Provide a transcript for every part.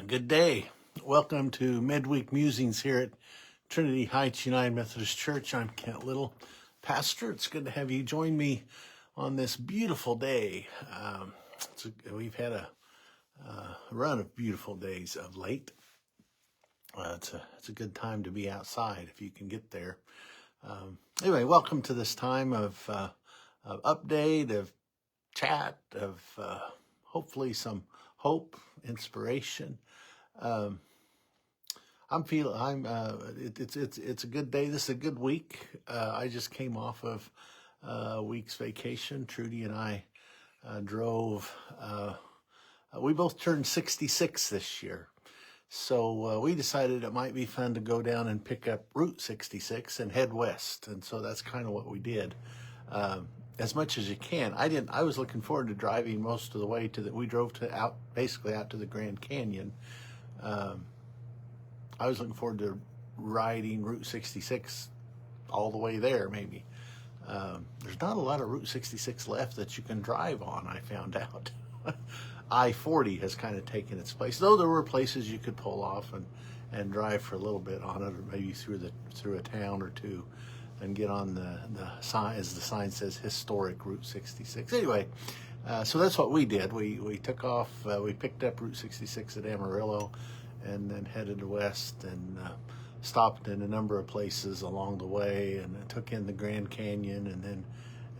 Good day. Welcome to Midweek Musings here at Trinity Heights United Methodist Church. I'm Kent Little, pastor. It's good to have you join me on this beautiful day. We've had a run of beautiful days of late. It's a good time to be outside if you can get there. Anyway, welcome to this time of update, of chat, of hopefully some hope, inspiration. It's a good day. This is a good week. I just came off of a week's vacation. Trudy and I drove. We both turned 66 this year. So we decided it might be fun to go down and pick up Route 66 and head west. And so that's kind of what we did. As much as you can. I was looking forward to driving most of the way we drove basically out to the Grand Canyon. I was looking forward to riding Route 66 all the way there, maybe. There's not a lot of Route 66 left that you can drive on, I found out. I-40 has kind of taken its place, though there were places you could pull off and drive for a little bit on it, or maybe through a town or two, and get on the sign, as the sign says, historic Route 66. Anyway, so that's what we did. We took off, we picked up Route 66 at Amarillo, and then headed west and stopped in a number of places along the way, and took in the Grand Canyon,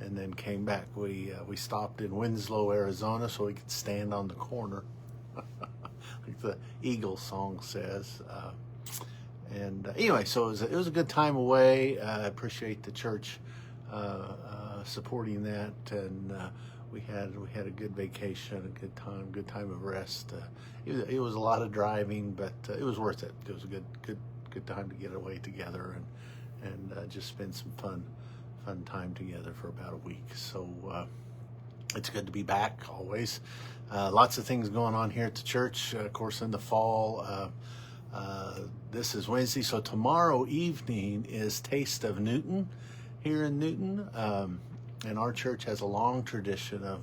and then came back. We stopped in Winslow, Arizona, so we could stand on the corner, like the Eagles song says. Anyway, so it was a good time away. I appreciate the church supporting that, and we had a good vacation, a good time of rest. It was a lot of driving, but it was worth it. It was a good time to get away together and just spend some fun time together for about a week. So it's good to be back always. Lots of things going on here at the church. Of course, in the fall. This is Wednesday, so tomorrow evening is Taste of Newton here in Newton. And our church has a long tradition of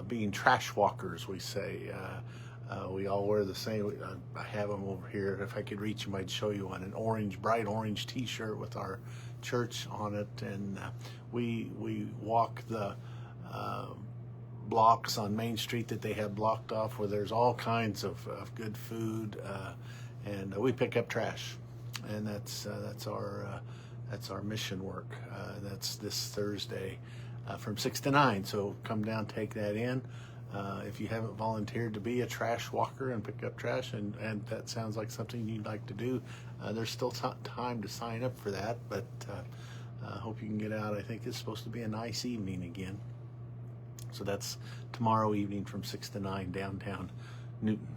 being trash walkers, we say. We all wear the same. I have them over here. If I could reach them, I'd show you one. An bright orange t-shirt with our church on it. And we walk the blocks on Main Street that they have blocked off, where there's all kinds of good food, and we pick up trash, and that's our mission work. That's this Thursday from 6 to 9. So come down, take that in. If you haven't volunteered to be a trash walker and pick up trash, and that sounds like something you'd like to do, there's still time to sign up for that. But I hope you can get out. I think it's supposed to be a nice evening again. So that's tomorrow evening from 6 to 9 downtown Newton.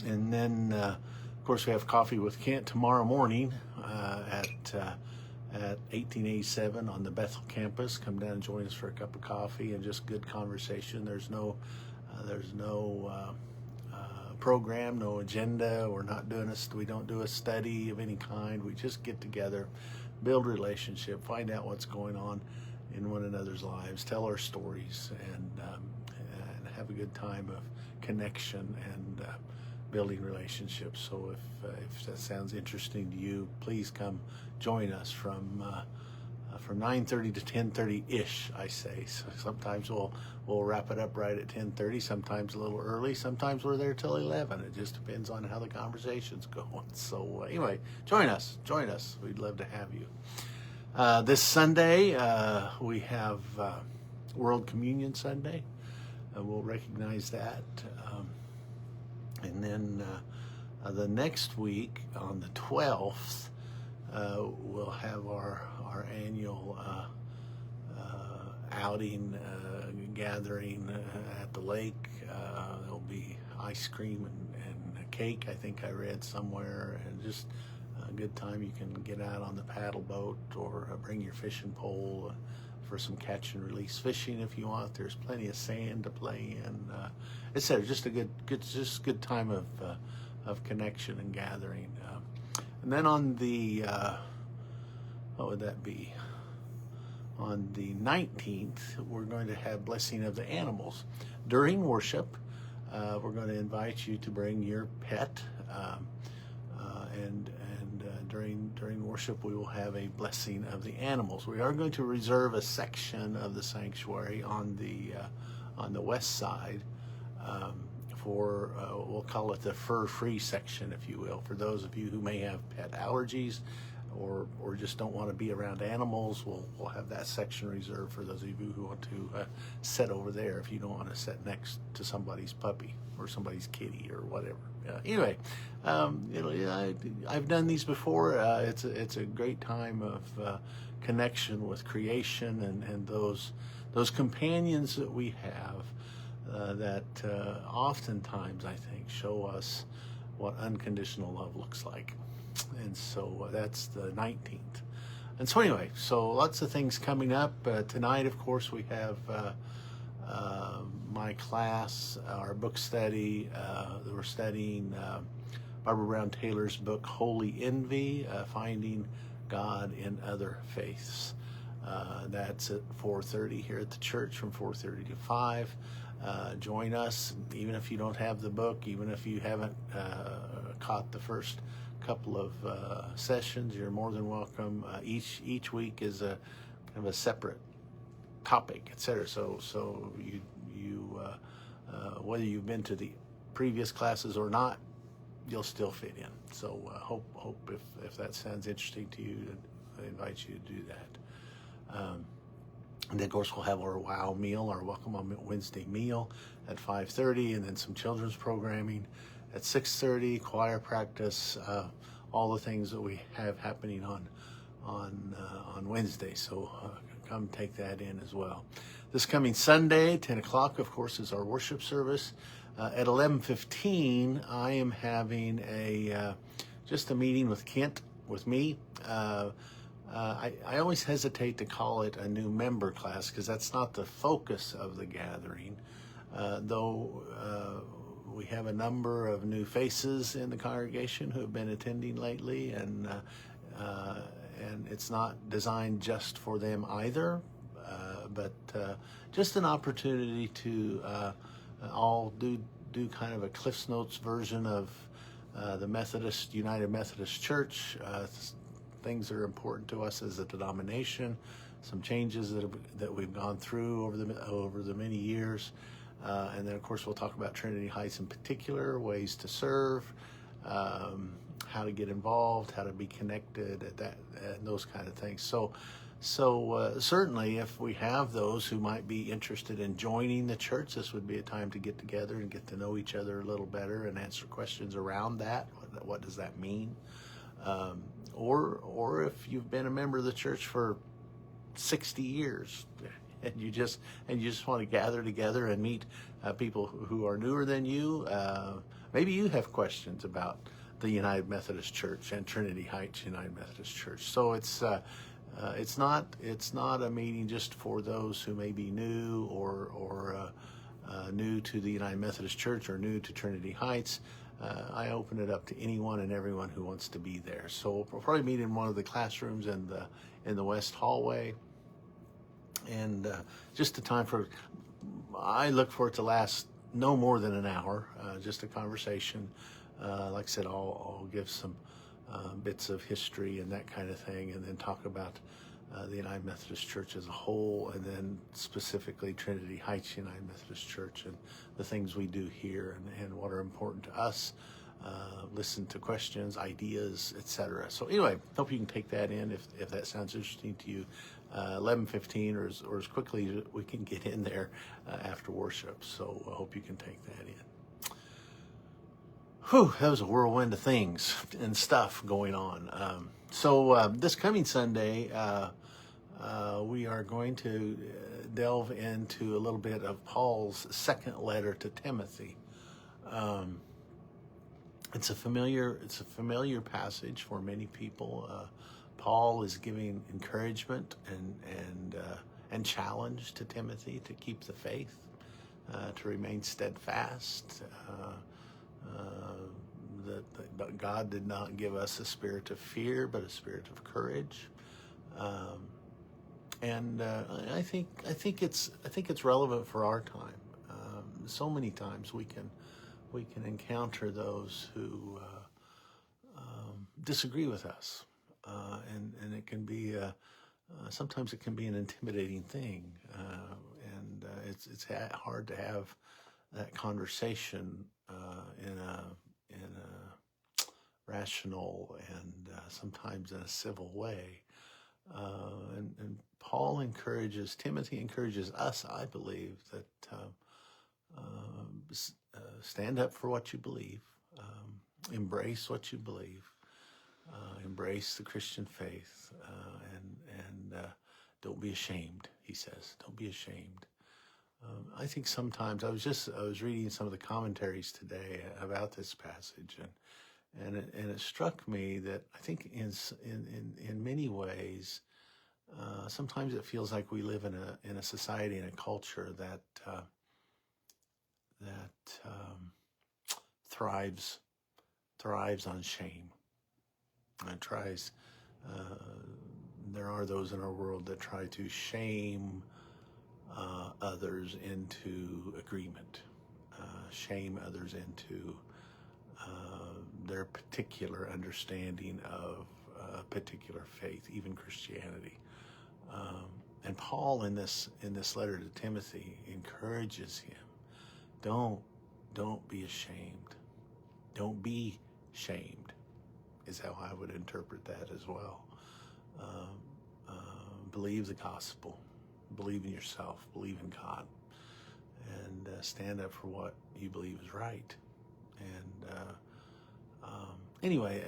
And then, of course, we have Coffee with Kent tomorrow morning at 1887 on the Bethel campus. Come down and join us for a cup of coffee and just good conversation. There's no program, no agenda. We don't do a study of any kind. We just get together, build relationship, find out what's going on in one another's lives, tell our stories, and have a good time of connection and building relationships. So if that sounds interesting to you, please come join us from 9:30 to 10:30-ish, I say. So sometimes we'll wrap it up right at 10:30, sometimes a little early, sometimes we're there till 11. It just depends on how the conversation's going. So anyway, join us. We'd love to have you. This Sunday, we have World Communion Sunday. We'll recognize that. And then the next week, on the 12th, we'll have our annual outing, gathering at the lake. There'll be ice cream and a cake, I think I read somewhere, and just a good time. You can get out on the paddle boat or bring your fishing pole for some catch and release fishing if you want. There's plenty of sand to play in. It's just a good time of connection and gathering. And then on the what would that be? On the 19th, we're going to have Blessing of the Animals during worship. we're going to invite you to bring your pet, and during worship we will have a blessing of the animals. We are going to reserve a section of the sanctuary on the west side, for we'll call it the fur-free section, if you will, for those of you who may have pet allergies or just don't want to be around animals. We'll have that section reserved for those of you who want to sit over there if you don't want to sit next to somebody's puppy or somebody's kitty or whatever. Anyway, I've done these before. It's a great time of connection with creation and those companions that we have that oftentimes, I think, show us what unconditional love looks like. And so that's the 19th. And so anyway, so lots of things coming up. Tonight, of course, we have my class, our book study. We're studying Barbara Brown Taylor's book, Holy Envy, Finding God in Other Faiths. That's at 4:30 here at the church, from 4:30 to 5. Join us, even if you don't have the book, even if you haven't caught the first couple of sessions, you're more than welcome. Each week is a kind of a separate topic, etc. So you whether you've been to the previous classes or not, you'll still fit in. So hope if that sounds interesting to you, I invite you to do that. And then, of course, we'll have our WOW meal, our Welcome on Wednesday meal at 5:30, and then some children's programming at 6:30, choir practice, all the things that we have happening on Wednesday. So come take that in as well. This coming Sunday, 10 o'clock, of course, is our worship service. At 11:15, I am having just a meeting with Kent, with me. I always hesitate to call it a new member class because that's not the focus of the gathering, though we have a number of new faces in the congregation who have been attending lately, and it's not designed just for them either, but just an opportunity to all do kind of a Cliff's Notes version of the United Methodist Church. Things that are important to us as a denomination, some changes that we've gone through over the many years, and then of course we'll talk about Trinity Heights in particular, ways to serve, how to get involved, how to be connected, and those kind of things. So certainly, if we have those who might be interested in joining the church, this would be a time to get together and get to know each other a little better and answer questions around that. What does that mean? Or if you've been a member of the church for 60 years and you just want to gather together and meet people who are newer than you, maybe you have questions about the United Methodist Church and Trinity Heights United Methodist Church. So it's not a meeting just for those who may be new or new to the United Methodist Church or new to Trinity Heights. I open it up to anyone and everyone who wants to be there. So we'll probably meet in one of the classrooms in the west hallway, and just a time I look for it to last no more than an hour, just a conversation. Like I said, I'll give some bits of history and that kind of thing, and then talk about the United Methodist Church as a whole, and then specifically Trinity Heights United Methodist Church and the things we do here and what are important to us. Listen to questions, ideas, etc. So anyway, hope you can take that in if that sounds interesting to you. 11:15 or as quickly as we can get in there after worship. So I hope you can take that in. Whew, that was a whirlwind of things and stuff going on. So this coming Sunday, we are going to delve into a little bit of Paul's second letter to Timothy. It's a familiar passage for many people. Paul is giving encouragement and challenge to Timothy to keep the faith, to remain steadfast. But God did not give us a spirit of fear, but a spirit of courage. And I think it's relevant for our time. so many times we can encounter those who disagree with us, and it can be sometimes it can be an intimidating thing, and it's hard to have that conversation in a rational and sometimes in a civil way. And Paul encourages, Timothy encourages us, I believe, that stand up for what you believe, embrace what you believe, embrace the Christian faith, and don't be ashamed, he says. Don't be ashamed. I think sometimes I was reading some of the commentaries today about this passage, and it struck me that I think in many ways sometimes it feels like we live in a society and a culture that thrives on shame. And tries. There are those in our world that try to shame others into agreement, shame others into their particular understanding of a particular faith, even Christianity. And Paul in this letter to Timothy encourages him, don't be ashamed. Don't be shamed, is how I would interpret that as well. Believe the gospel, believe in yourself, believe in God, and stand up for what you believe is right. And anyway,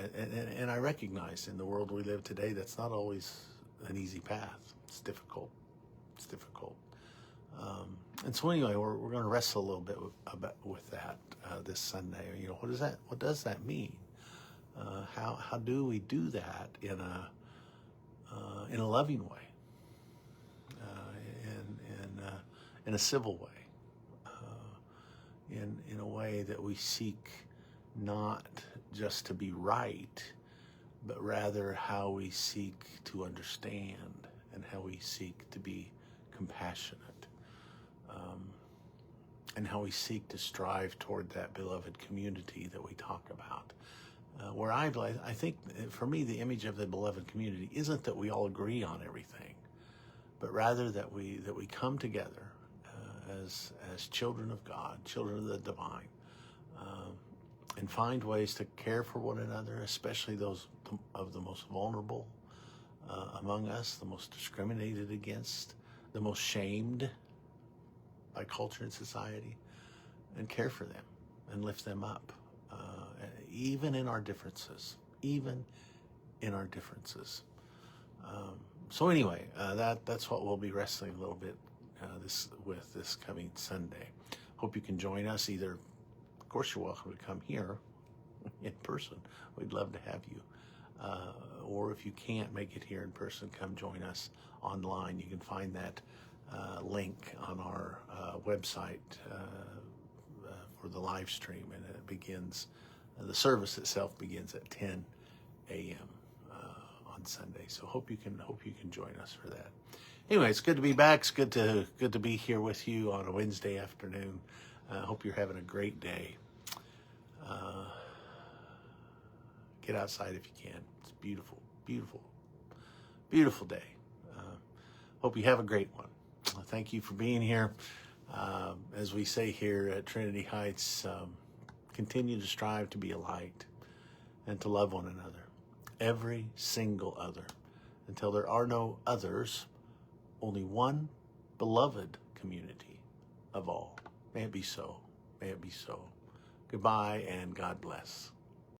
and I recognize in the world we live today, that's not always an easy path. It's difficult. It's difficult. And so anyway, we're going to wrestle a little bit with that this Sunday. You know, what does that mean? How do we do that in a loving way, in a civil way, in a way that we seek not just to be right, but rather how we seek to understand and how we seek to be compassionate, and how we seek to strive toward that beloved community that we talk about. Where I think for me, the image of the beloved community isn't that we all agree on everything, but rather that we come together as children of God, children of the divine, and find ways to care for one another, especially those of the most vulnerable among us, the most discriminated against, the most shamed by culture and society, and care for them and lift them up. Even in our differences, So anyway, that's what we'll be wrestling a little bit this coming Sunday. Hope you can join us. Either, of course, you're welcome to come here in person. We'd love to have you. Or if you can't make it here in person, come join us online. You can find that link on our website for the live stream, and it begins. The service itself begins at 10 a.m. On Sunday. So hope you can join us for that. Anyway, it's good to be back. It's good to be here with you on a Wednesday afternoon. Hope you're having a great day. Get outside if you can. It's beautiful, beautiful, beautiful day. Hope you have a great one. Thank you for being here. As we say here at Trinity Heights, continue to strive to be a light and to love one another, every single other, until there are no others, only one beloved community of all. May it be so. May it be so. Goodbye and God bless.